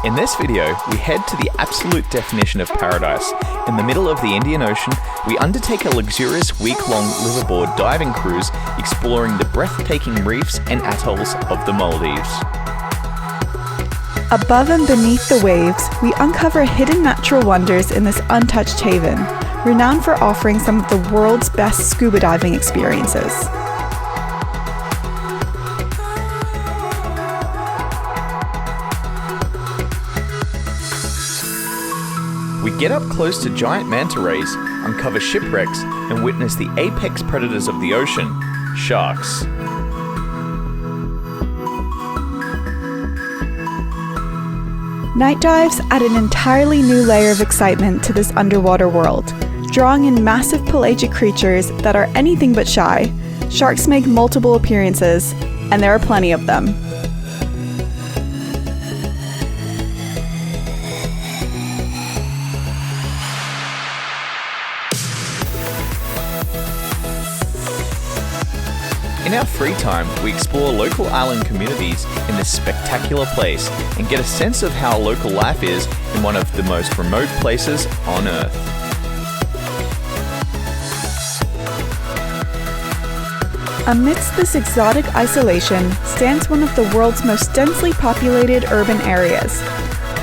In this video, we head to the absolute definition of paradise. In the middle of the Indian Ocean, we undertake a luxurious week-long liveaboard diving cruise exploring the breathtaking reefs and atolls of the Maldives. Above and beneath the waves, we uncover hidden natural wonders in this untouched haven, renowned for offering some of the world's best scuba diving experiences. We get up close to giant manta rays, uncover shipwrecks, and witness the apex predators of the ocean, sharks. Night dives add an entirely new layer of excitement to this underwater world, drawing in massive pelagic creatures that are anything but shy. Sharks make multiple appearances, and there are plenty of them. In our free time, we explore local island communities in this spectacular place and get a sense of how local life is in one of the most remote places on Earth. Amidst this exotic isolation stands one of the world's most densely populated urban areas,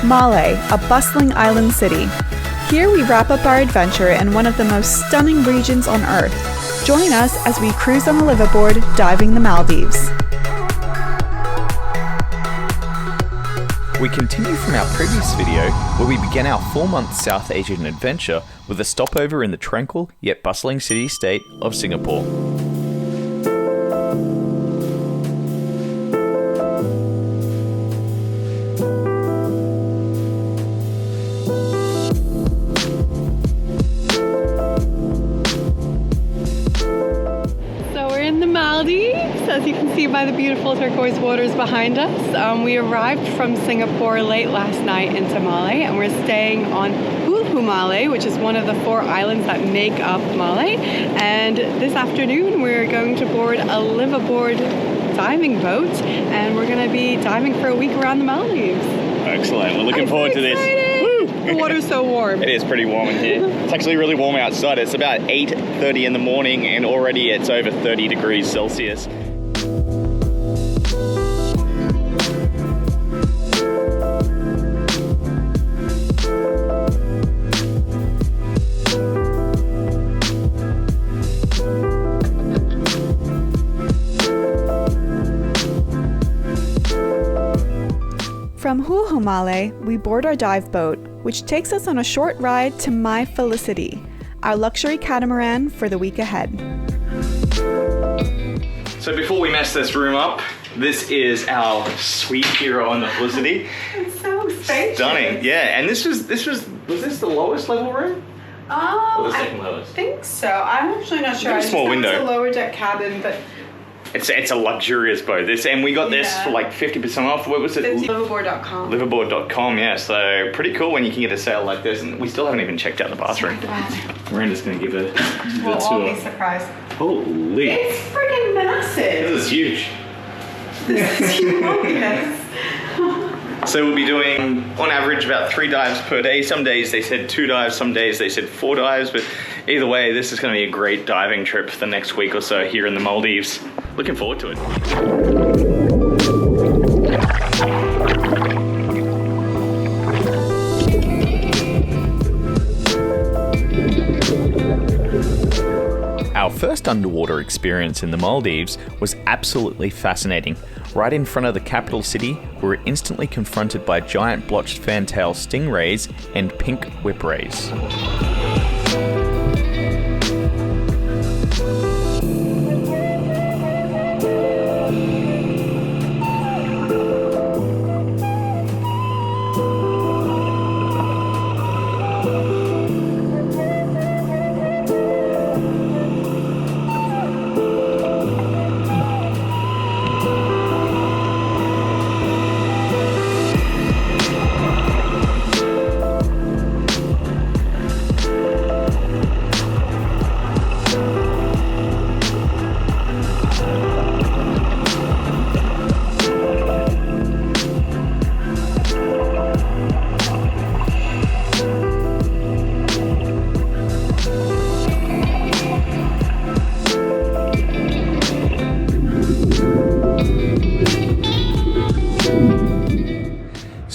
Male, a bustling island city. Here we wrap up our adventure in one of the most stunning regions on Earth. Join us as we cruise on the liveaboard, diving the Maldives. We continue from our previous video, where we began our 4-month South Asian adventure with a stopover in the tranquil yet bustling city-state of Singapore. As you can see by the beautiful turquoise waters behind us. We arrived from Singapore late last night into Male, and we're staying on Hulhumale, which is one of the 4 islands that make up Male. And this afternoon we're going to board a liveaboard diving boat, and we're going to be diving for a week around the Maldives. Excellent. We're looking forward to this. The water's so warm. It is pretty warm in here. It's actually really warm outside. It's about 8:30 in the morning and already it's over 30 degrees Celsius. From Hulhumale, we board our dive boat, which takes us on a short ride to My Felicity, our luxury catamaran for the week ahead. So before we mess this room up, this is our suite here on the Felicity. It's so spacious. Stunning, yeah. And was this the lowest level room? Or the second lowest? I think so. I'm actually not sure. A small window. It's a lower deck cabin, but It's a luxurious boat. And we got this for like 50% off. What was it? Liveaboard.com. Liveaboard.com, yeah. So pretty cool when you can get a sale like this. And we still haven't even checked out the bathroom. Miranda's going to give a We'll tour. all be surprised. Holy. It's freaking massive. This is huge. This is humongous. So we'll be doing, on average, about 3 dives per day. Some days they said 2 dives, some days they said 4 dives. But either way, this is going to be a great diving trip for the next week or so here in the Maldives. Looking forward to it. Our first underwater experience in the Maldives was absolutely fascinating. Right in front of the capital city, we were instantly confronted by giant blotched fantail stingrays and pink whip rays.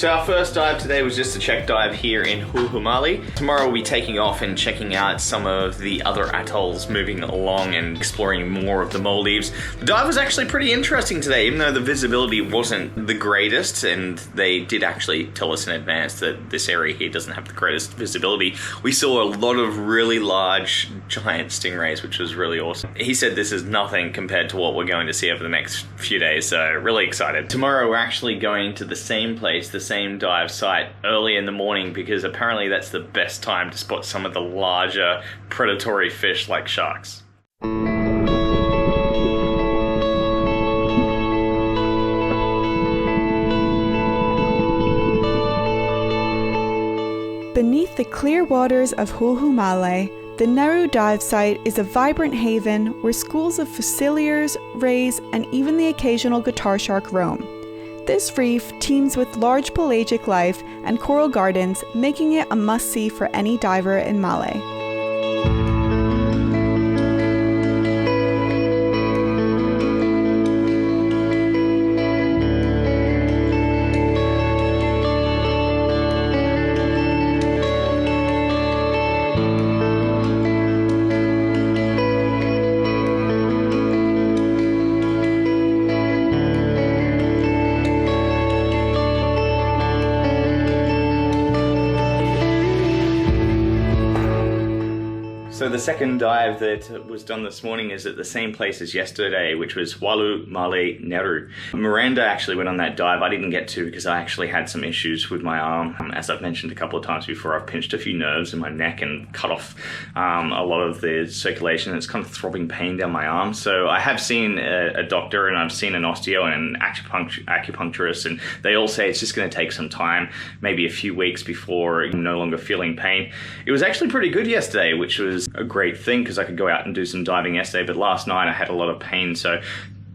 So our first dive today was just a check dive here in Hulhumale. Tomorrow we'll be taking off and checking out some of the other atolls, moving along and exploring more of the Maldives. The dive was actually pretty interesting today, even though the visibility wasn't the greatest, and they did actually tell us in advance that this area here doesn't have the greatest visibility. We saw a lot of really large, giant stingrays, which was really awesome. He said this is nothing compared to what we're going to see over the next few days, so really excited. Tomorrow we're actually going to the same place, the same dive site, early in the morning, because apparently that's the best time to spot some of the larger predatory fish like sharks. Beneath the clear waters of Hulhumale, the Neru dive site is a vibrant haven where schools of fusiliers, rays, and even the occasional guitar shark roam. This reef teems with large pelagic life and coral gardens, making it a must-see for any diver in Male. So the second dive that was done this morning is at the same place as yesterday, which was Hulhumale Neru. Miranda actually went on that dive. I didn't get to because I actually had some issues with my arm. As I've mentioned a couple of times before, I've pinched a few nerves in my neck and cut off a lot of the circulation. It's kind of throbbing pain down my arm. So I have seen a doctor, and I've seen an osteo and an acupuncturist, and they all say it's just going to take some time, maybe a few weeks before you're no longer feeling pain. It was actually pretty good yesterday, which was a great thing because I could go out and do some diving yesterday, but last night I had a lot of pain, so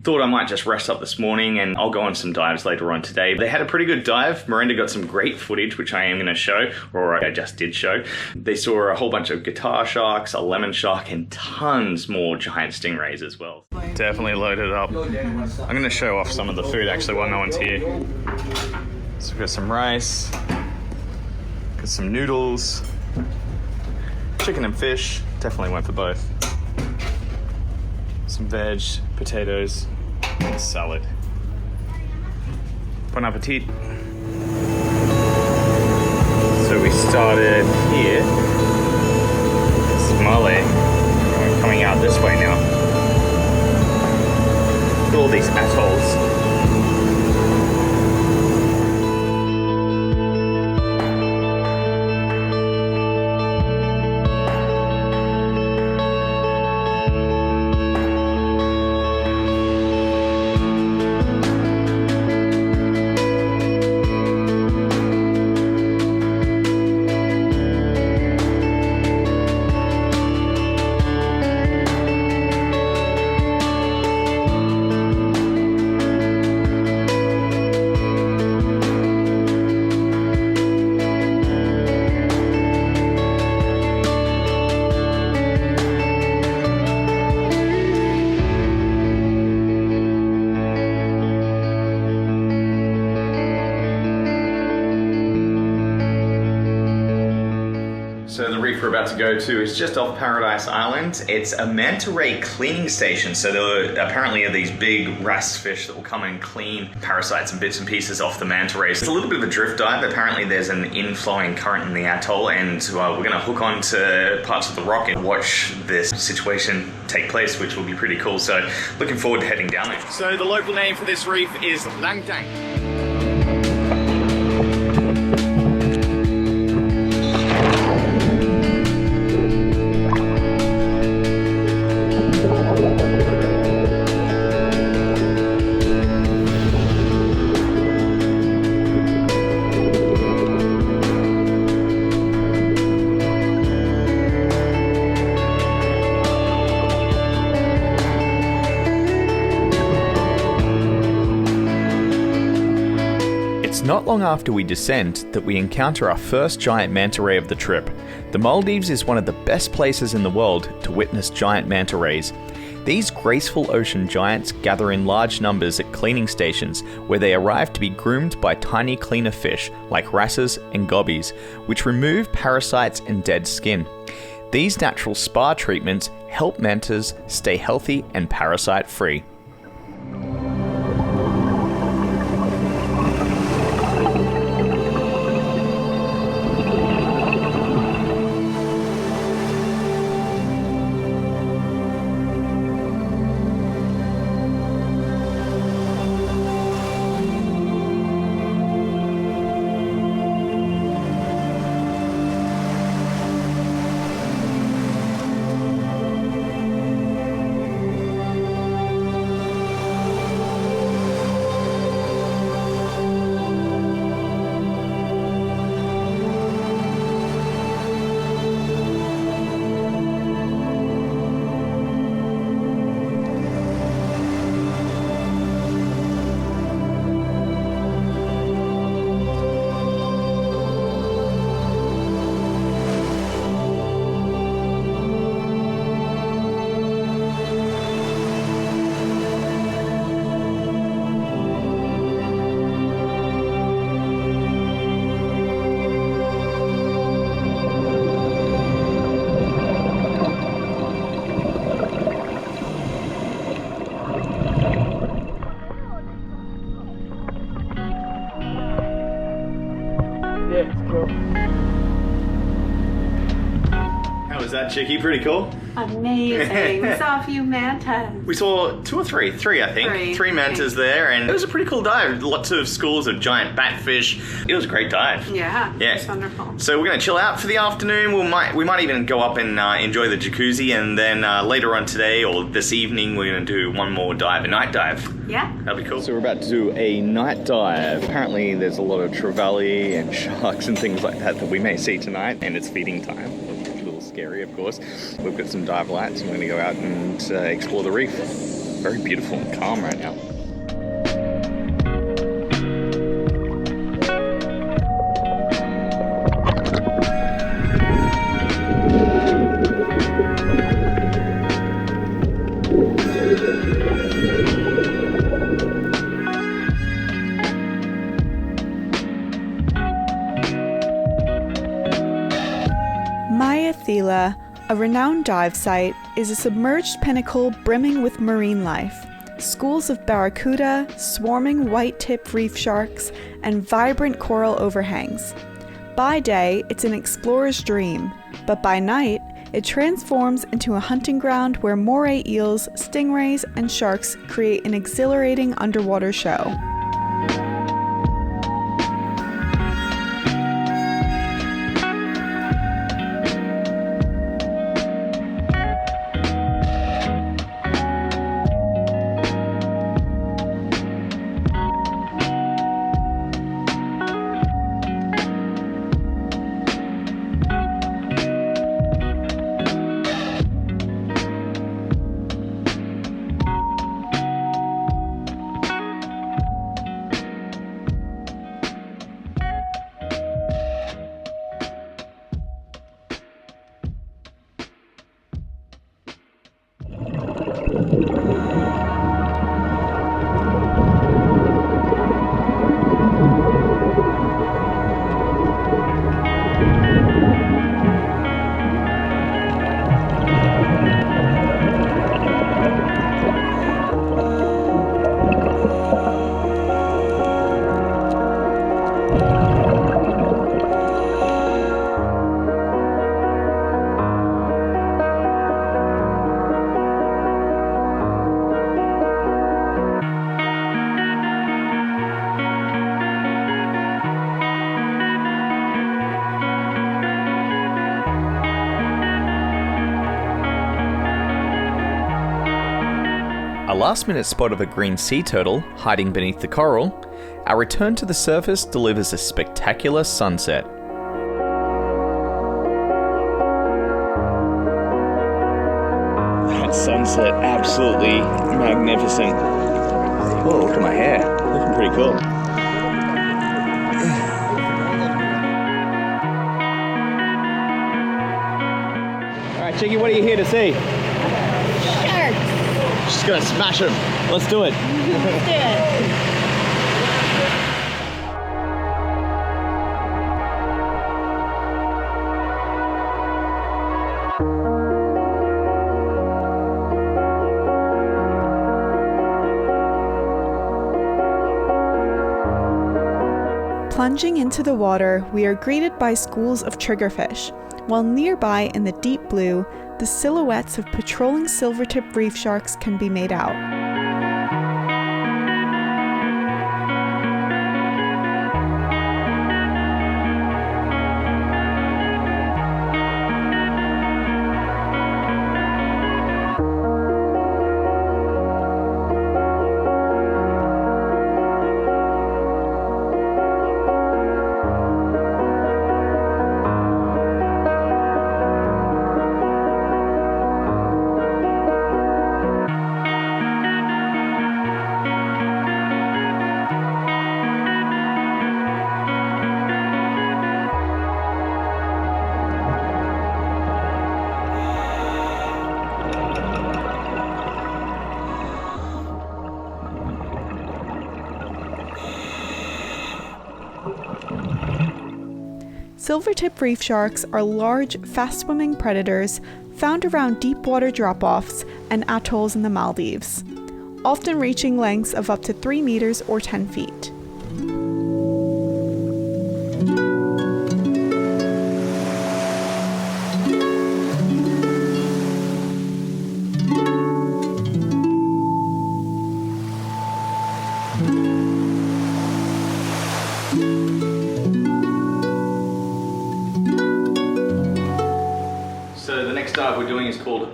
thought I might just rest up this morning and I'll go on some dives later on today. They had a pretty good dive. Miranda got some great footage, which I am going to show, or I just did show. They saw a whole bunch of guitar sharks, a lemon shark, and tons more giant stingrays as well. Definitely loaded up. I'm going to show off some of the food actually while no one's here. So we've got some rice, got some noodles, chicken and fish, definitely went for both. Some veg, potatoes, and salad. Bon appetit. So we started here. Male. We're coming out this way now. Look at all these atolls. So the reef we're about to go to is just off Paradise Island. It's a manta ray cleaning station. So there apparently are these big wrasse fish that will come and clean parasites and bits and pieces off the manta rays. It's a little bit of a drift dive. Apparently there's an inflowing current in the atoll, and we're going to hook onto parts of the rock and watch this situation take place, which will be pretty cool. So looking forward to heading down there. So the local name for this reef is Lankan. Not long after we descend that we encounter our first giant manta ray of the trip. The Maldives is one of the best places in the world to witness giant manta rays. These graceful ocean giants gather in large numbers at cleaning stations where they arrive to be groomed by tiny cleaner fish like wrasses and gobbies, which remove parasites and dead skin. These natural spa treatments help mantas stay healthy and parasite-free. How was that, Chicky? Pretty cool? Amazing. We saw a few mantas. We saw two or three, I think. Three mantas there, and it was a pretty cool dive. Lots of schools of giant batfish. It was a great dive. Yeah, Yeah. it's wonderful. So we're going to chill out for the afternoon. We might even go up and enjoy the jacuzzi, and then later on today or this evening we're going to do one more dive, a night dive. Yeah. That'd be cool. So we're about to do a night dive. Apparently there's a lot of trevally and sharks and things like that we may see tonight, and it's feeding time. It's a little scary, of course. We've got some dive lights and we're going to go out and explore the reef. Very beautiful and calm right now. Maaya Thila, a renowned dive site, is a submerged pinnacle brimming with marine life. Schools of barracuda, swarming white-tip reef sharks, and vibrant coral overhangs. By day, it's an explorer's dream, but by night, it transforms into a hunting ground where moray eels, stingrays, and sharks create an exhilarating underwater show. A last-minute spot of a green sea turtle hiding beneath the coral, our return to the surface delivers a spectacular sunset. That sunset, absolutely magnificent. Oh, look at my hair. Looking pretty cool. All right, Chicky, what are you here to see? Sharks. Just gonna smash him. Let's do it. Let's do it. Plunging into the water, we are greeted by schools of triggerfish, while nearby in the deep blue, the silhouettes of patrolling silvertip reef sharks can be made out. Silvertip reef sharks are large, fast-swimming predators found around deep-water drop-offs and atolls in the Maldives, often reaching lengths of up to 3 meters or 10 feet. So the next dive we're doing is called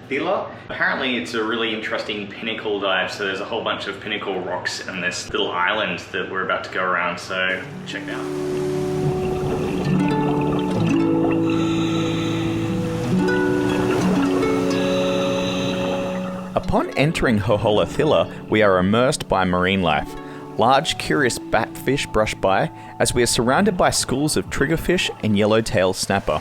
Thila. Apparently it's a really interesting pinnacle dive, so there's a whole bunch of pinnacle rocks in this little island that we're about to go around, so check it out. Upon entering Holhola Thila, we are immersed by marine life. Large, curious batfish brush by as we are surrounded by schools of triggerfish and yellowtail snapper.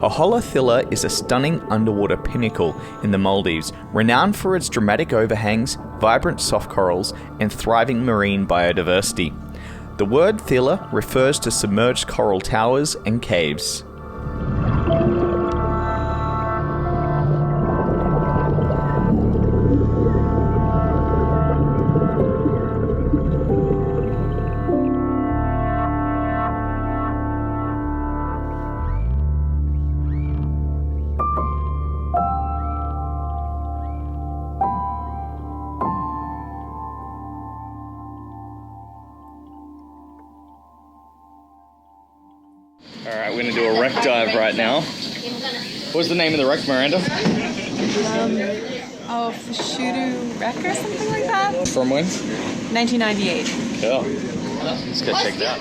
Holhola Thila is a stunning underwater pinnacle in the Maldives, renowned for its dramatic overhangs, vibrant soft corals, and thriving marine biodiversity. The word Thila refers to submerged coral towers and caves. Alright, we're going to do a wreck dive right now. What's the name of the wreck, Miranda? Oh, Fesdhoo wreck or something like that? From when? 1998. Cool. Let's go check it out.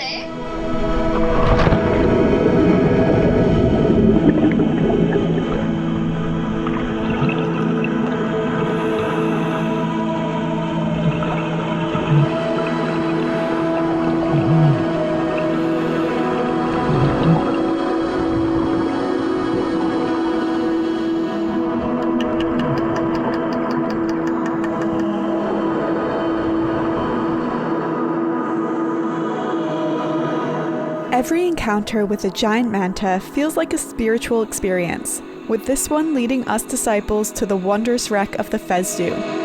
Every encounter with a giant manta feels like a spiritual experience, with this one leading us disciples to the wondrous wreck of the Fesdhoo.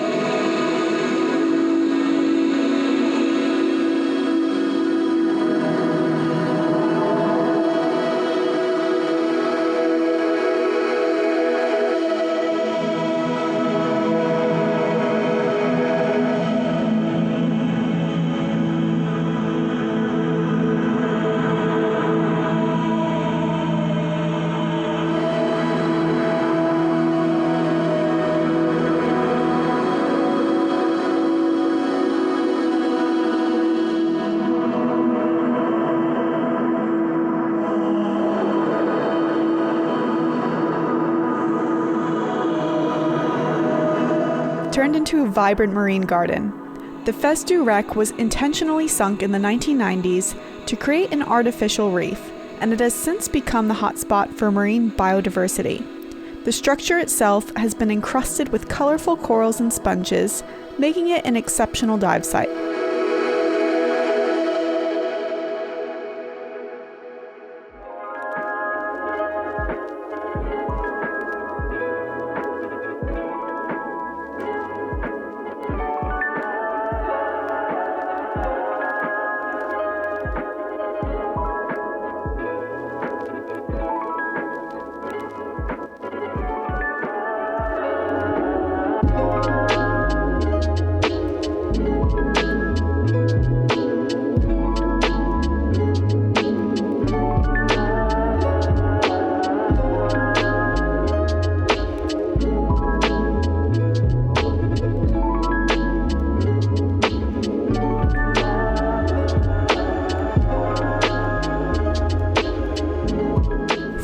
Turned into a vibrant marine garden. The Fesdhoo wreck was intentionally sunk in the 1990s to create an artificial reef, and it has since become the hotspot for marine biodiversity. The structure itself has been encrusted with colorful corals and sponges, making it an exceptional dive site.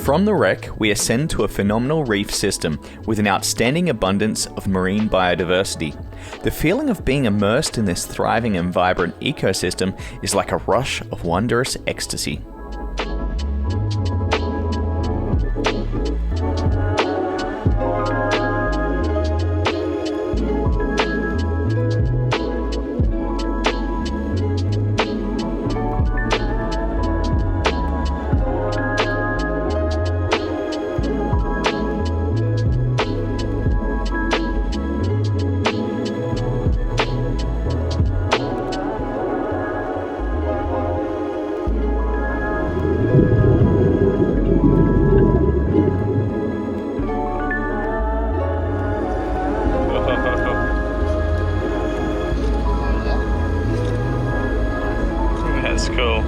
From the wreck, we ascend to a phenomenal reef system with an outstanding abundance of marine biodiversity. The feeling of being immersed in this thriving and vibrant ecosystem is like a rush of wondrous ecstasy. That's cool.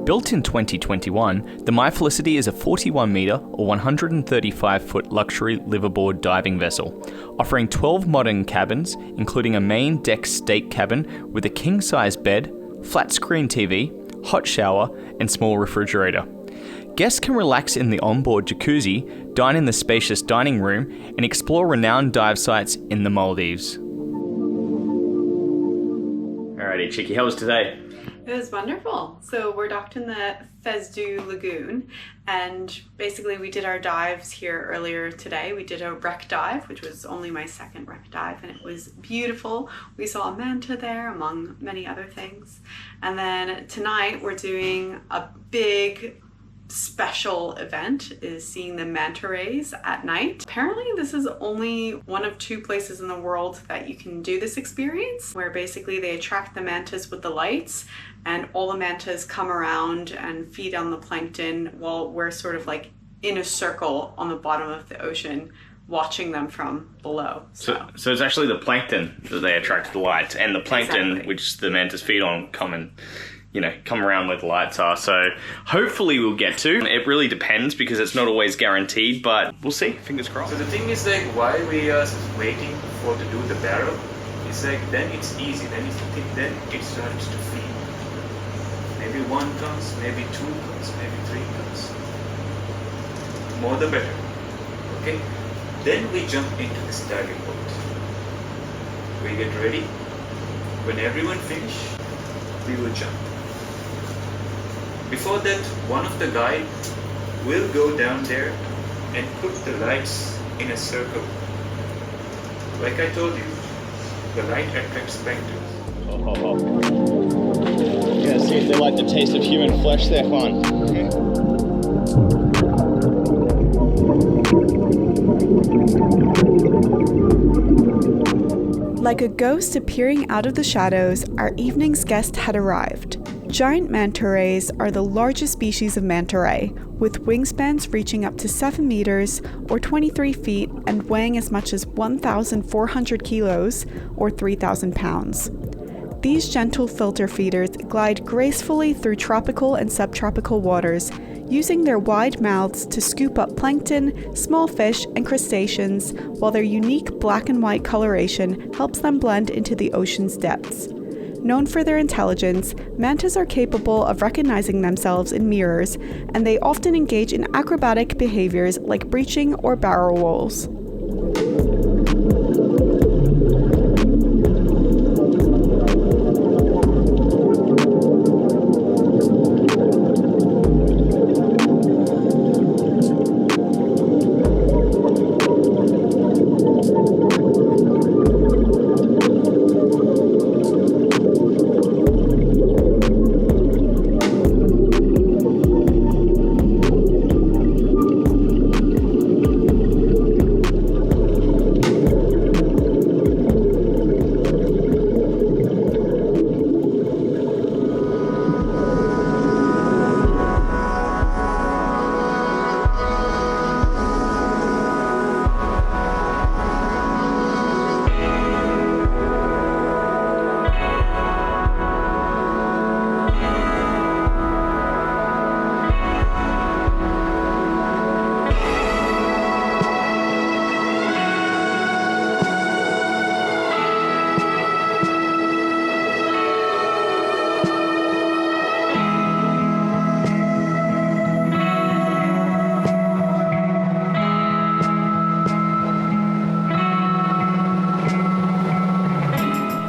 Built in 2021, the My Felicity is a 41 metre or 135 foot luxury liveaboard diving vessel, offering 12 modern cabins, including a main deck state cabin with a king-size bed, flat-screen TV, hot shower, and small refrigerator. Guests can relax in the onboard jacuzzi, dine in the spacious dining room, and explore renowned dive sites in the Maldives. Alrighty, Chicky, how was today? It was wonderful. So we're docked in the Fesdhoo Lagoon, and basically we did our dives here earlier today. We did a wreck dive, which was only my second wreck dive, and it was beautiful. We saw a manta there, among many other things. And then tonight we're doing a big special event, is seeing the manta rays at night. Apparently this is only one of 2 places in the world that you can do this experience, where basically they attract the mantas with the lights, and all the mantas come around and feed on the plankton while we're sort of like in a circle on the bottom of the ocean watching them from below. So it's actually the plankton that they attract the lights, and the plankton, Exactly. which the mantas feed on, come and you know, come around where the lights are. So hopefully we'll get to. It really depends because it's not always guaranteed, but we'll see. Fingers crossed. So the thing is like why we are waiting for to do the barrel. It's like then it's easy. Then it starts to feed. Maybe 1 comes, maybe 2 comes, maybe 3 comes. More the better. Okay. Then we jump into this diving boat. We get ready. When everyone finish, we will jump. Before that, one of the guys will go down there and put the lights in a circle. Like I told you, the light attracts plankton. Yeah, see if they like the taste of human flesh, they're fun. Like a ghost appearing out of the shadows, our evening's guest had arrived. Giant manta rays are the largest species of manta ray, with wingspans reaching up to 7 meters or 23 feet and weighing as much as 1,400 kilos or 3,000 pounds. These gentle filter feeders glide gracefully through tropical and subtropical waters, using their wide mouths to scoop up plankton, small fish, and crustaceans, while their unique black and white coloration helps them blend into the ocean's depths. Known for their intelligence, mantas are capable of recognizing themselves in mirrors, and they often engage in acrobatic behaviors like breaching or barrel rolls.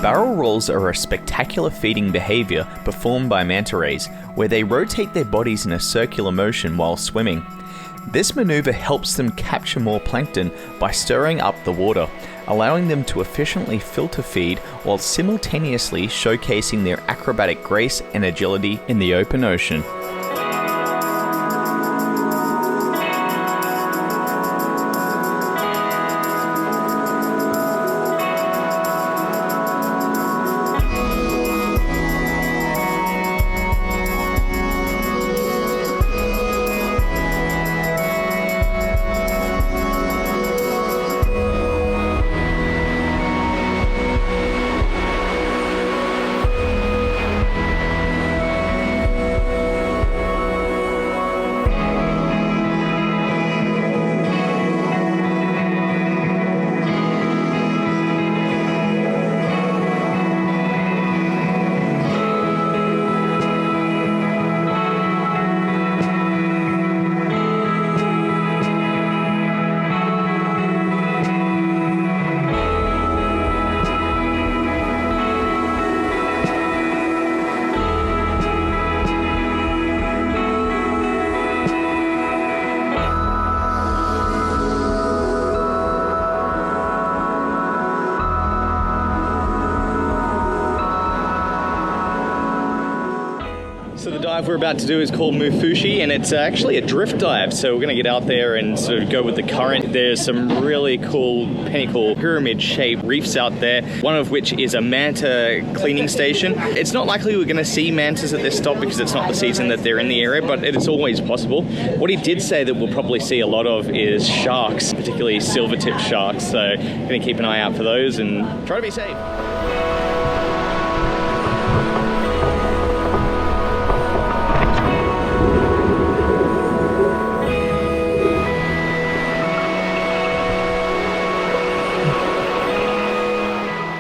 Barrel rolls are a spectacular feeding behaviour performed by manta rays, where they rotate their bodies in a circular motion while swimming. This manoeuvre helps them capture more plankton by stirring up the water, allowing them to efficiently filter feed while simultaneously showcasing their acrobatic grace and agility in the open ocean. So the dive we're about to do is called Moofushi, and it's actually a drift dive. So we're going to get out there and sort of go with the current. There's some really cool pinnacle pyramid-shaped reefs out there, one of which is a manta cleaning station. It's not likely we're going to see mantas at this stop because it's not the season that they're in the area, but it's always possible. What he did say that we'll probably see a lot of is sharks, particularly silver-tipped sharks. So going to keep an eye out for those and try to be safe.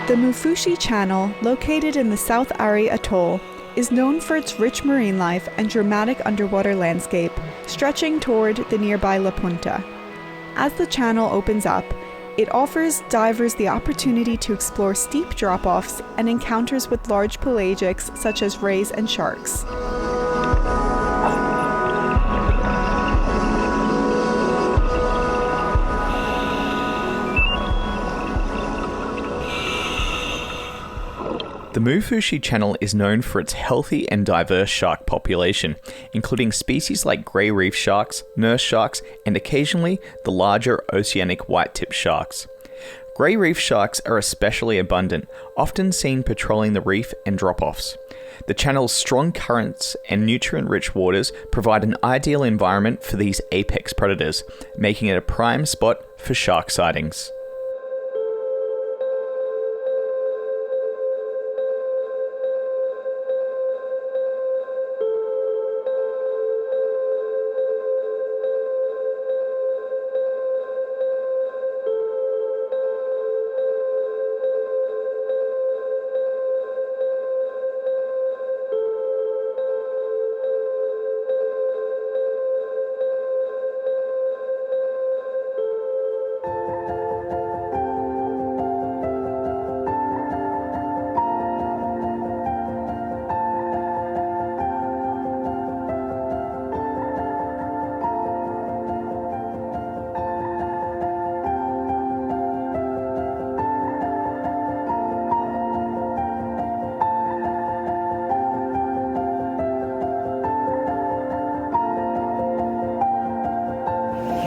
The Moofushi Channel, located in the South Ari Atoll, is known for its rich marine life and dramatic underwater landscape, stretching toward the nearby La Punta. As the channel opens up, it offers divers the opportunity to explore steep drop-offs and encounters with large pelagics such as rays and sharks. The Moofushi Channel is known for its healthy and diverse shark population, including species like grey reef sharks, nurse sharks, and occasionally the larger oceanic white-tip sharks. Grey reef sharks are especially abundant, often seen patrolling the reef and drop-offs. The channel's strong currents and nutrient-rich waters provide an ideal environment for these apex predators, making it a prime spot for shark sightings.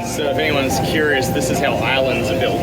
So if anyone's curious, this is how islands are built.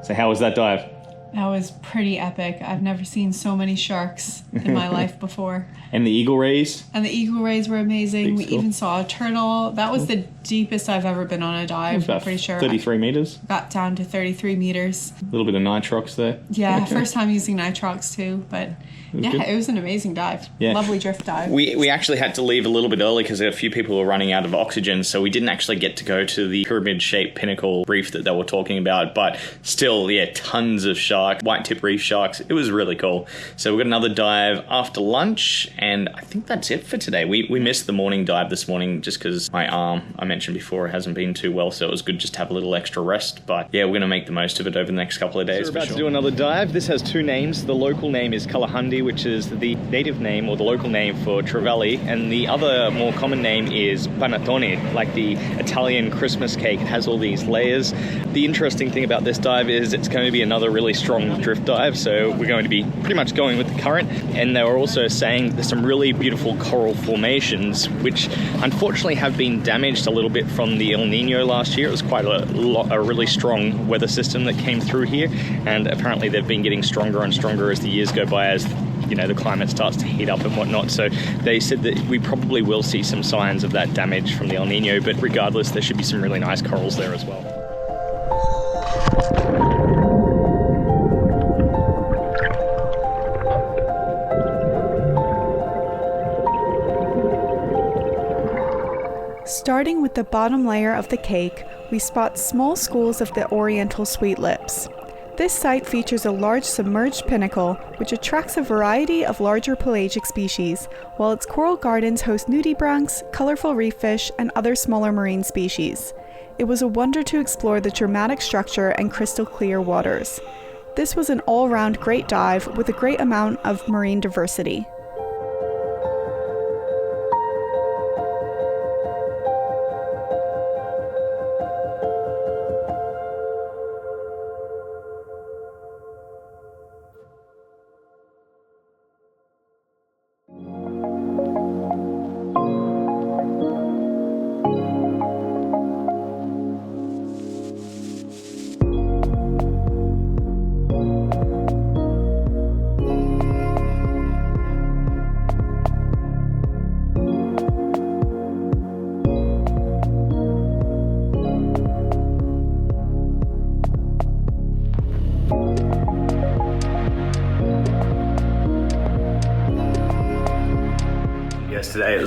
So how was that dive? That was pretty epic. I've never seen so many sharks in my life before. And the eagle rays? And the eagle rays were amazing. Big We even saw a turtle. That was the deepest I've ever been on a dive. I'm pretty sure. 33 meters. Got down to 33 meters. A little bit of nitrox there. Yeah, first time using nitrox too, but it was an amazing dive. Yeah. Lovely drift dive. We actually had to leave a little bit early because a few people were running out of oxygen, so we didn't actually get to go to the pyramid-shaped pinnacle reef that they were talking about, but still, yeah, tons of sharks, white-tip reef sharks. It was really cool. So we got another dive after lunch, and I think that's it for today. We missed the morning dive this morning just because my arm, I mentioned before, hasn't been too well, so it was good just to have a little extra rest, but yeah, we're going to make the most of it over the next couple of days. So we're about to do another dive. This has two names. The local name is Kalahandi, which is the native name or the local name for trevally, and the other more common name is Panettone, like the Italian Christmas cake. It has all these layers. The interesting thing about this dive is it's going to be another really strong drift dive, so we're going to be pretty much going with the current, and they were also saying there's some really beautiful coral formations which unfortunately have been damaged a little bit from the El Nino last year. It was quite a really strong weather system that came through here, and apparently they've been getting stronger and stronger as the years go by, as you know, the climate starts to heat up and whatnot. So they said that we probably will see some signs of that damage from the El Nino, but regardless, there should be some really nice corals there as well. Starting with the bottom layer of the cake, we spot small schools of the oriental sweet lips. This site features a large submerged pinnacle, which attracts a variety of larger pelagic species, while its coral gardens host nudibranchs, colorful reef fish, and other smaller marine species. It was a wonder to explore the dramatic structure and crystal clear waters. This was an all-round great dive with a great amount of marine diversity.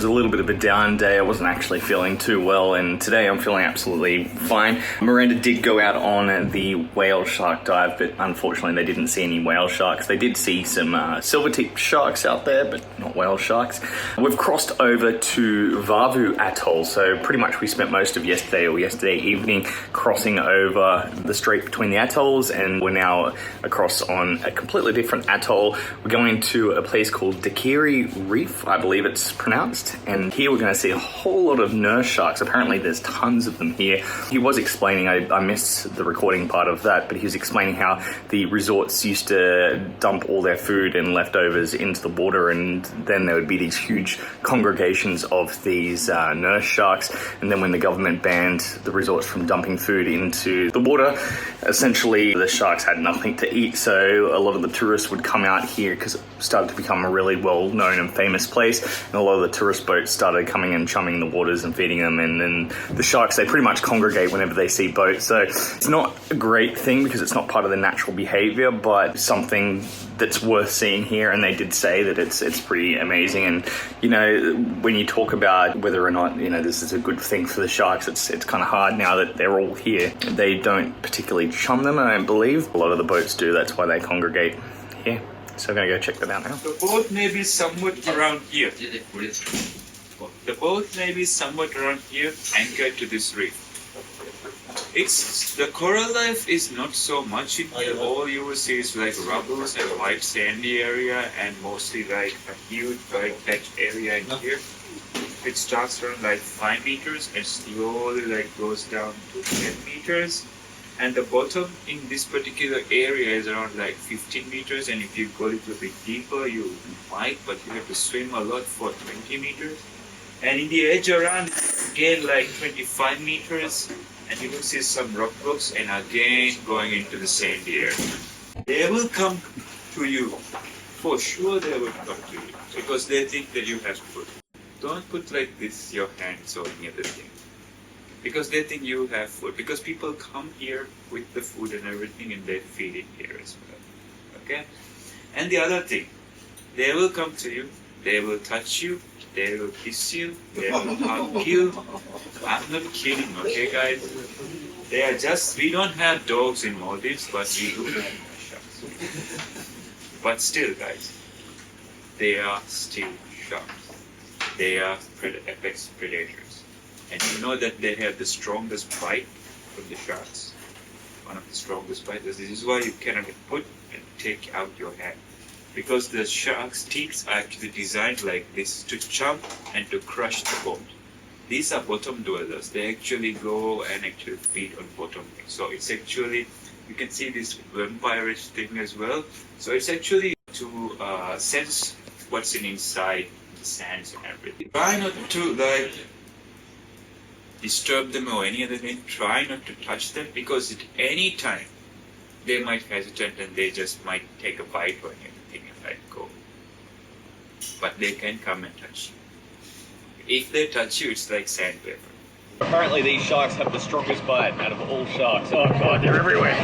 was a little bit of a down day. I wasn't actually feeling too well, and today I'm feeling absolutely fine. Miranda did go out on the whale shark dive, but unfortunately they didn't see any whale sharks. They did see some silver-tipped sharks out there, but not whale sharks. We've crossed over to Vavu Atoll, so pretty much we spent most of yesterday evening crossing over the strait between the atolls, and we're now across on a completely different atoll. We're going to a place called Dakiri Reef, I believe it's pronounced, and here we're going to see a whole lot of nurse sharks. Apparently there's tons of them here. He was explaining, I missed the recording part of that, but he was explaining how the resorts used to dump all their food and leftovers into the water, and then there would be these huge congregations of these nurse sharks, and then when the government banned the resorts from dumping food into the water, essentially the sharks had nothing to eat, so a lot of the tourists would come out here because it started to become a really well-known and famous place, and a lot of the tourist boats started coming and chumming the waters and feeding them, and then the sharks, they pretty much congregate whenever they see boats. So it's not a great thing because it's not part of their natural behavior, but something that's worth seeing here. And they did say that it's pretty amazing. And you know, when you talk about whether or not, you know, this is a good thing for the sharks, it's kind of hard now that they're all here. They don't particularly chum them, I don't believe. A lot of the boats do, that's why they congregate here. So I'm gonna go check them out now. The boat may be somewhat around here. The boat may be somewhat around here, anchored to this reef. The coral life is not so much in here. All you will see is like rubbles and white sandy area, and mostly like a huge white patch area in here. It starts around like 5 meters and slowly like goes down to 10 meters. And the bottom in this particular area is around like 15 meters, and if you go a little bit deeper, you might, but you have to swim a lot for 20 meters. And in the edge around, again like 25 meters, and you will see some rock blocks, and again going into the sandy area. They will come to you, for sure they will come to you, because they think that you have food. Don't put like this your hands or any other thing, because they think you have food, because people come here with the food and everything and they feed it here as well. Okay? And the other thing, they will come to you, they will touch you, they will kiss you, they will hug you. I'm not kidding, okay guys? They are just, we don't have dogs in Maldives, but we do have sharks. But still guys, they are still sharks. They are apex predators. And you know that they have the strongest bite from the sharks. One of the strongest bites. This is why you cannot put and take out your hand. Because the shark's teeth are actually designed like this to jump and to crush the bone. These are bottom dwellers. They actually go and actually feed on bottom. So it's actually, you can see this vampire-ish thing as well. So it's actually to sense what's inside the sands and everything. Try not to like disturb them or any other thing. Try not to touch them, because at any time they might hesitate and they just might take a bite or anything and let go. But they can come and touch you. If they touch you, it's like sandpaper. Apparently these sharks have the strongest bite out of all sharks. Oh god, they're everywhere.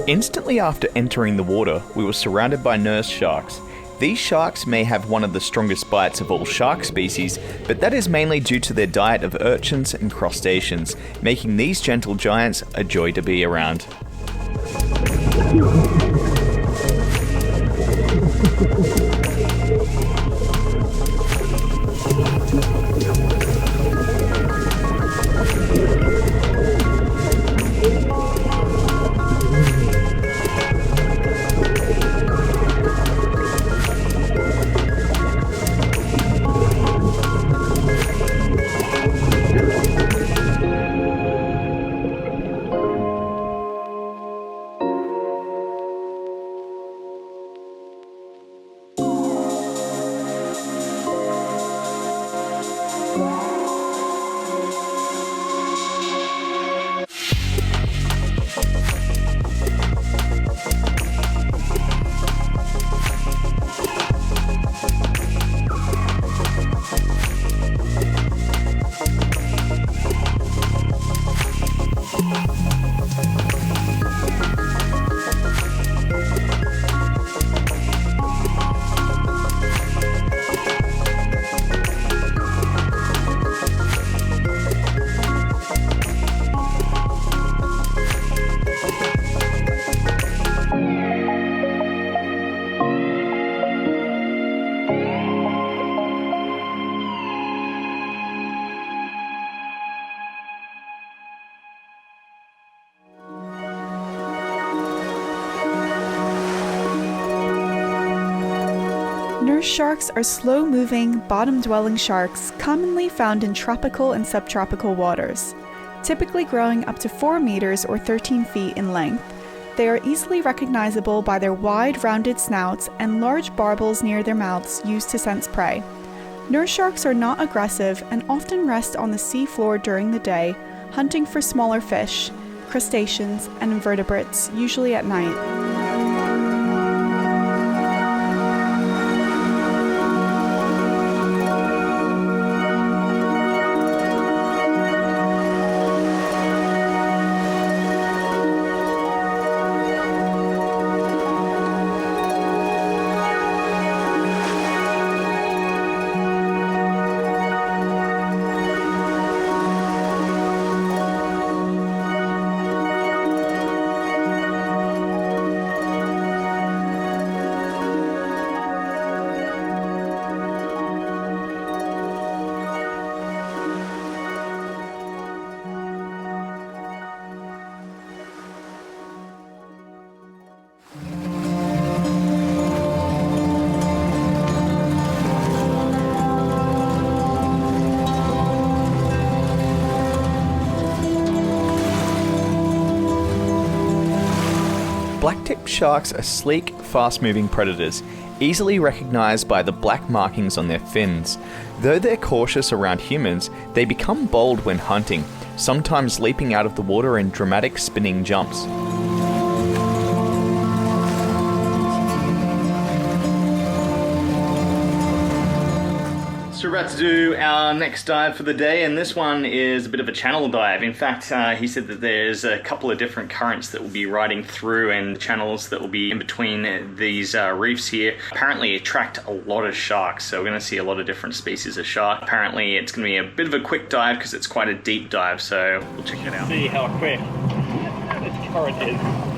Instantly after entering the water, we were surrounded by nurse sharks. These sharks may have one of the strongest bites of all shark species, but that is mainly due to their diet of urchins and crustaceans, making these gentle giants a joy to be around. Nurse sharks are slow-moving, bottom-dwelling sharks commonly found in tropical and subtropical waters. Typically growing up to 4 meters or 13 feet in length, they are easily recognizable by their wide, rounded snouts and large barbels near their mouths used to sense prey. Nurse sharks are not aggressive and often rest on the sea floor during the day, hunting for smaller fish, crustaceans, and invertebrates, usually at night. Black-tipped sharks are sleek, fast-moving predators, easily recognised by the black markings on their fins. Though they're cautious around humans, they become bold when hunting, sometimes leaping out of the water in dramatic spinning jumps. So we're about to do our next dive for the day, and this one is a bit of a channel dive. In fact, he said that there's a couple of different currents that will be riding through and channels that will be in between these reefs here. Apparently attract a lot of sharks, so we're going to see a lot of different species of shark. Apparently it's going to be a bit of a quick dive because it's quite a deep dive, so we'll check it out. See how quick this current is.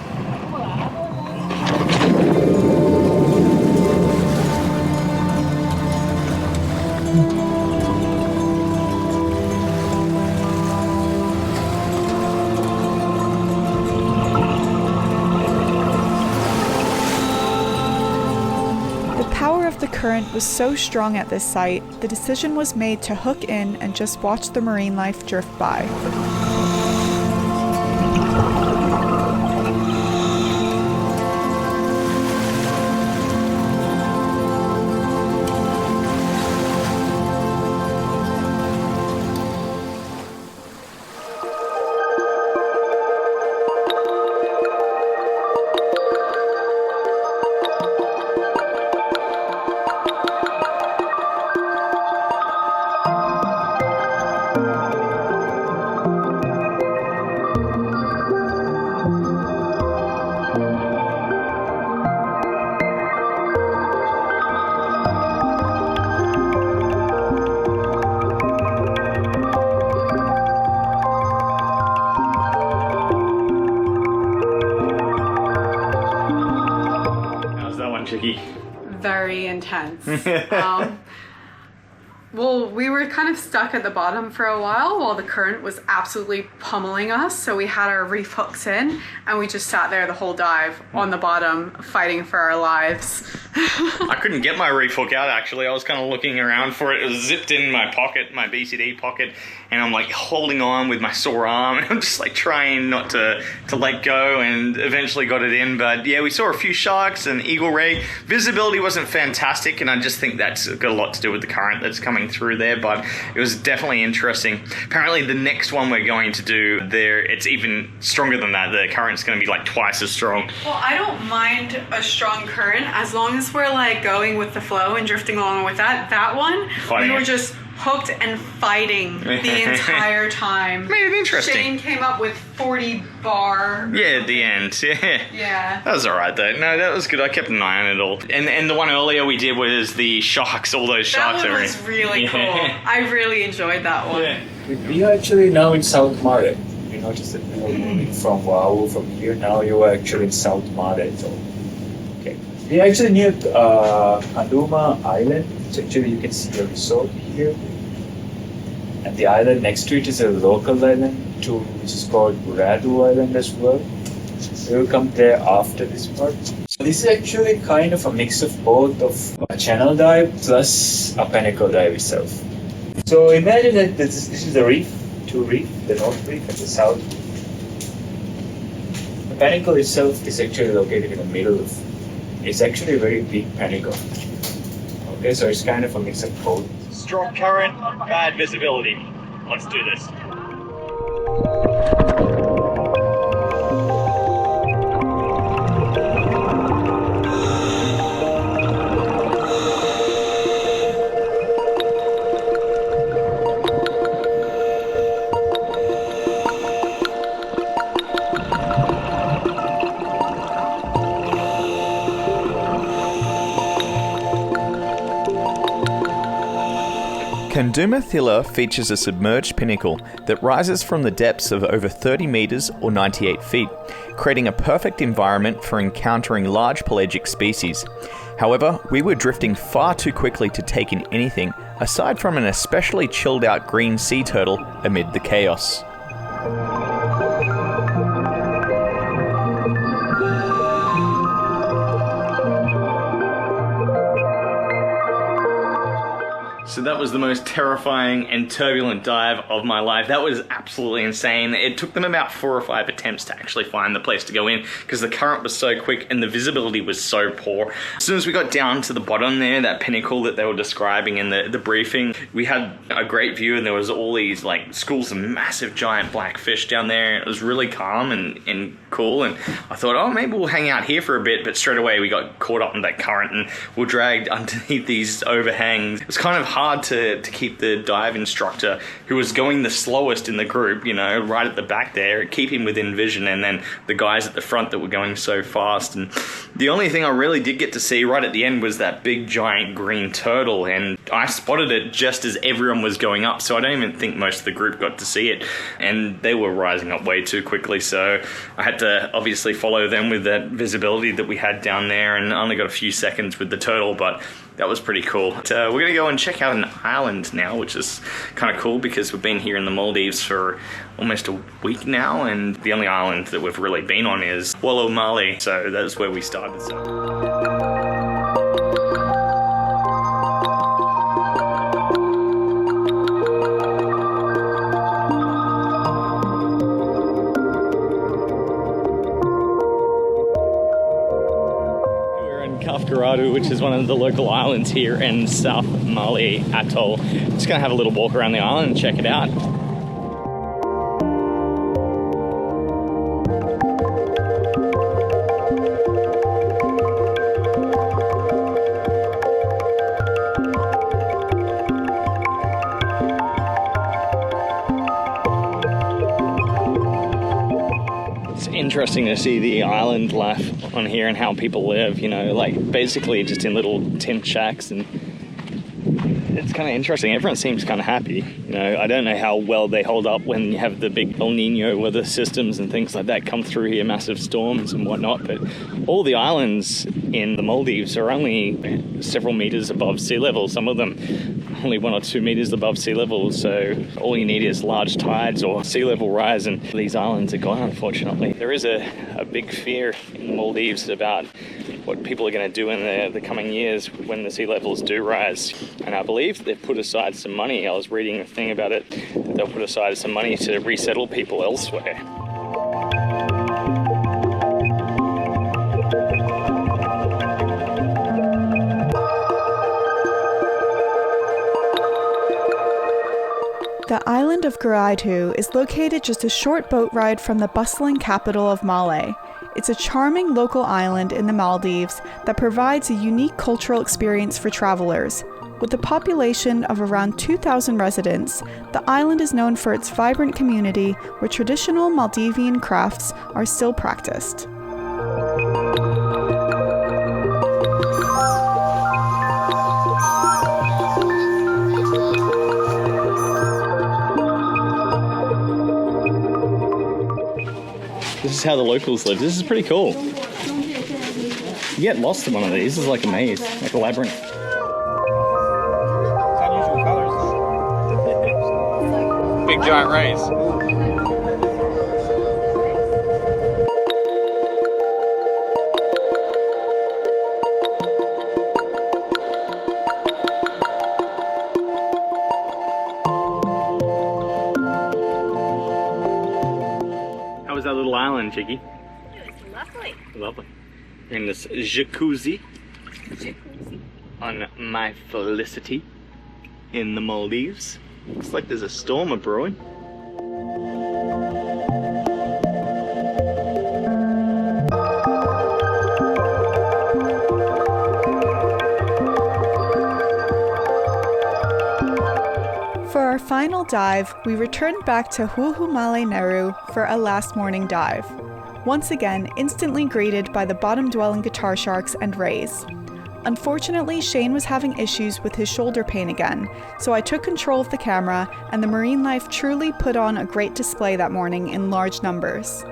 The current was so strong at this site, the decision was made to hook in and just watch the marine life drift by. Very intense. Well, we were kind of stuck at the bottom for a while the current was absolutely pummeling us. So we had our reef hooks in and we just sat there the whole dive on the bottom fighting for our lives. I couldn't get my reef hook out actually. I was kind of looking around for it. It was zipped in my pocket, my BCD pocket, and I'm like holding on with my sore arm and I'm just like trying not to let go, and eventually got it in. But yeah, we saw a few sharks and eagle ray. Visibility wasn't fantastic, and I just think that's got a lot to do with the current that's coming through there, but it was definitely interesting. Apparently the next one we're going to do there, it's even stronger than that. The current's going to be like twice as strong. Well, I don't mind a strong current as long as we're like going with the flow and drifting along with that one. We were just hooked and fighting the entire time. Made it interesting. Shane came up with 40 bar. Yeah, at the end. Yeah. That was alright though. No, that was good. I kept an eye on it all. And the one earlier we did was the sharks, all those sharks. That one was really cool. I really enjoyed that one. Yeah. We are actually now in South Male. You notice that we are moving from Wow from here. Now you are actually in South Male. So, okay. We are actually near Hulhumale Island. So actually you can see a resort here. And the island next to it is a local island too, which is called Guraidhoo Island as well. So we'll come there after this part. So this is actually kind of a mix of both of a channel dive plus a pinnacle dive itself. So imagine that this is the reef, two reef, the north reef and the south. The pinnacle itself is actually located in the middle of. It's actually a very big pinnacle. Okay, so it's kind of a mix of both. Strong current, bad visibility. Let's do this. Thila features a submerged pinnacle that rises from the depths of over 30 metres or 98 feet, creating a perfect environment for encountering large pelagic species. However, we were drifting far too quickly to take in anything aside from an especially chilled out green sea turtle amid the chaos. So that was the most terrifying and turbulent dive of my life. That was absolutely insane. It took them about 4 or 5 attempts to actually find the place to go in because the current was so quick and the visibility was so poor. As soon as we got down to the bottom there, that pinnacle that they were describing in the briefing, we had a great view and there was all these like schools of massive giant black fish down there. It was really calm and cool, and I thought, oh, maybe we'll hang out here for a bit, but straight away we got caught up in that current and were dragged underneath these overhangs. It was kind of hard to keep the dive instructor, who was going the slowest in the group, you know, right at the back there, keep him within vision, and then the guys at the front that were going so fast. And the only thing I really did get to see right at the end was that big giant green turtle, and I spotted it just as everyone was going up, so I don't even think most of the group got to see it, and they were rising up way too quickly, so I had to obviously follow them with that visibility that we had down there, and I only got a few seconds with the turtle, but that was pretty cool. We're going to go and check out an island now, which is kind of cool because we've been here in the Maldives for almost a week now, and the only island that we've really been on is Hulhumale, so that's where we started. Guraidhoo, which is one of the local islands here in South Mali Atoll. Just gonna have a little walk around the island and check it out. Interesting to see the island life on here and how people live, you know, like basically just in little tent shacks, and it's kind of interesting. Everyone seems kind of happy, you know. I don't know how well they hold up when you have the big El Nino weather systems and things like that come through here, massive storms and whatnot, but all the islands in the Maldives are only several meters above sea level, some of them only 1 or 2 meters above sea level, so all you need is large tides or sea level rise and these islands are gone, unfortunately. There is a big fear in the Maldives about what people are going to do in the coming years when the sea levels do rise, and I believe they've put aside some money. I was reading a thing about it, that they'll put aside some money to resettle people elsewhere. The island of Guraidhoo is located just a short boat ride from the bustling capital of Malé. It's a charming local island in the Maldives that provides a unique cultural experience for travelers. With a population of around 2,000 residents, the island is known for its vibrant community where traditional Maldivian crafts are still practiced. This is how the locals live. This is pretty cool. You get lost in one of these. This is like a maze, like a labyrinth. Unusual colors. Big giant rays. doing, Chicky? It's lovely. Lovely. We're in this jacuzzi on My Felicity in the Maldives. Looks like there's a storm brewing. For our final dive, we returned back to Hulhumale Neru for a last morning dive. Once again, instantly greeted by the bottom-dwelling guitar sharks and rays. Unfortunately, Shane was having issues with his shoulder pain again, so I took control of the camera, and the marine life truly put on a great display that morning in large numbers.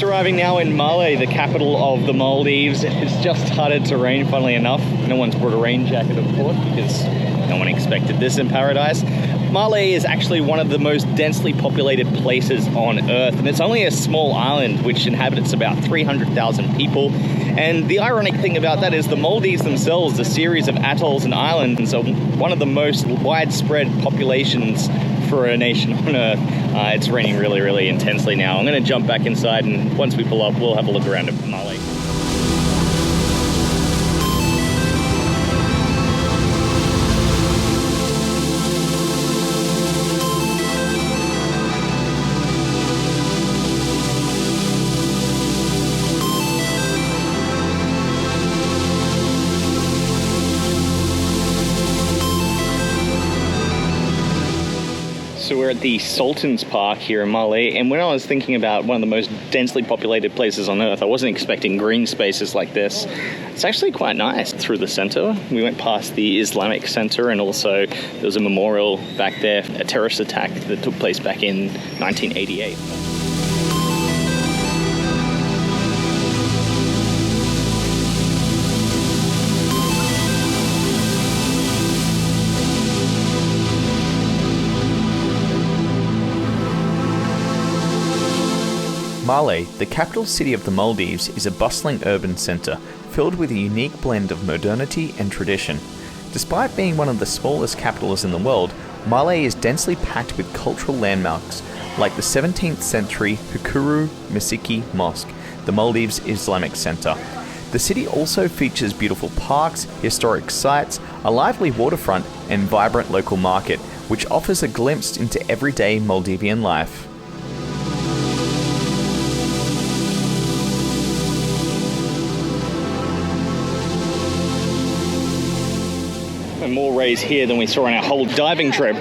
Arriving now in Maaya, the capital of the Maldives. It's just started to rain, funnily enough. No one's brought a rain jacket, of course, because no one expected this in paradise. Maaya is actually one of the most densely populated places on Earth, and it's only a small island which inhabits about 300,000 people. And the ironic thing about that is the Maldives themselves, a series of atolls and islands, are one of the most widespread populations for a nation on Earth. It's raining really, really intensely now. I'm going to jump back inside, and once we pull up, we'll have a look around at Maaya. So we're at the Sultan's Park here in Maaya, and when I was thinking about one of the most densely populated places on Earth, I wasn't expecting green spaces like this. It's actually quite nice. Through the center, we went past the Islamic Center, and also there was a memorial back there, a terrorist attack that took place back in 1988. Maaya, the capital city of the Maldives, is a bustling urban centre filled with a unique blend of modernity and tradition. Despite being one of the smallest capitals in the world, Maaya is densely packed with cultural landmarks like the 17th century Hukuru Masjid Mosque, the Maldives Islamic Center. The city also features beautiful parks, historic sites, a lively waterfront, and vibrant local market, which offers a glimpse into everyday Maldivian life. And more rays here than we saw on our whole diving trip.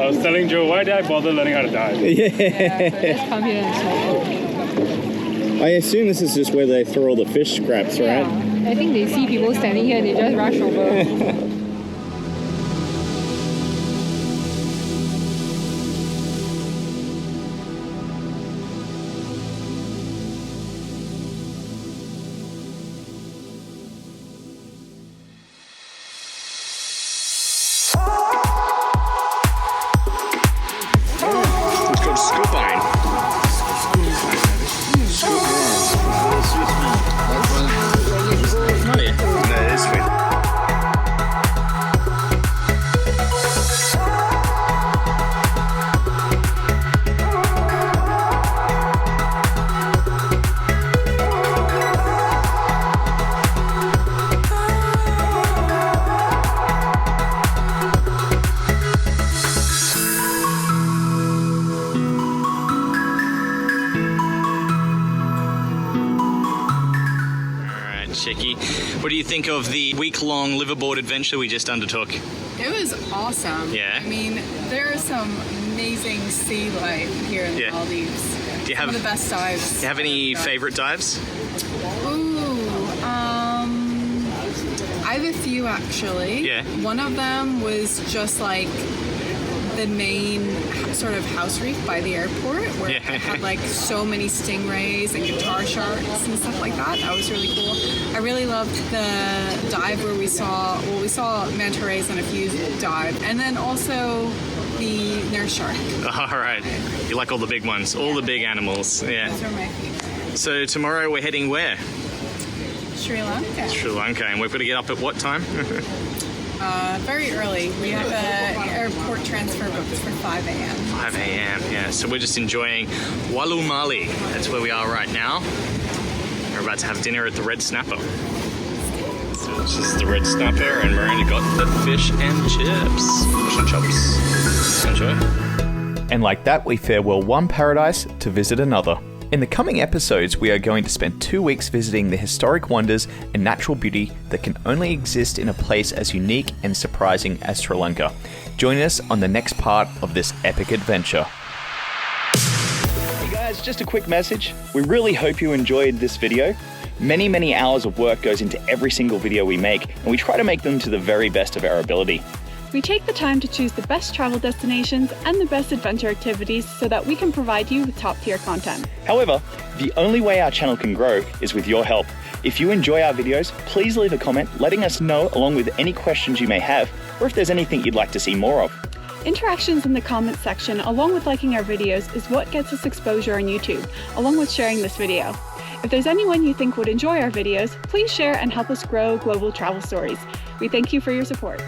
I was telling Joe, why did I bother learning how to dive? It's confidence. I assume this is just where they throw all the fish scraps, right? I think they see people standing here and they just rush over. It's called Scuba. Oh yeah, no, it is sweet. Chicky, what do you think of the week-long liveaboard adventure we just undertook? It was awesome. Yeah. I mean, there is some amazing sea life here in the Maldives. Do you have some of the best dives? Do you have any favorite dives? Ooh, I have a few actually. Yeah. One of them was just like the main sort of house reef by the airport where it had like so many stingrays and guitar sharks and stuff like that. That was really cool. I really loved the dive where we saw manta rays and a few dive, and then also the nurse shark. All right, you like all the big ones, all the big animals. Yeah. Those are my favorite. So tomorrow we're heading where? Sri Lanka. Sri Lanka, and we've got to get up at what time? Very early. We have an airport transfer booked for 5 a.m. 5 a.m. Yeah. So we're just enjoying Hulhumale. That's where we are right now. We're about to have dinner at the Red Snapper. So this is the Red Snapper, and Miranda got the fish and chips. Fish and chops. Enjoy. And like that, we farewell one paradise to visit another. In the coming episodes, we are going to spend 2 weeks visiting the historic wonders and natural beauty that can only exist in a place as unique and surprising as Sri Lanka. Join us on the next part of this epic adventure. Hey guys, just a quick message. We really hope you enjoyed this video. Many hours of work goes into every single video we make, and we try to make them to the very best of our ability. We take the time to choose the best travel destinations and the best adventure activities so that we can provide you with top-tier content. However, the only way our channel can grow is with your help. If you enjoy our videos, please leave a comment letting us know along with any questions you may have, or if there's anything you'd like to see more of. Interactions in the comments section along with liking our videos is what gets us exposure on YouTube, along with sharing this video. If there's anyone you think would enjoy our videos, please share and help us grow global travel stories. We thank you for your support.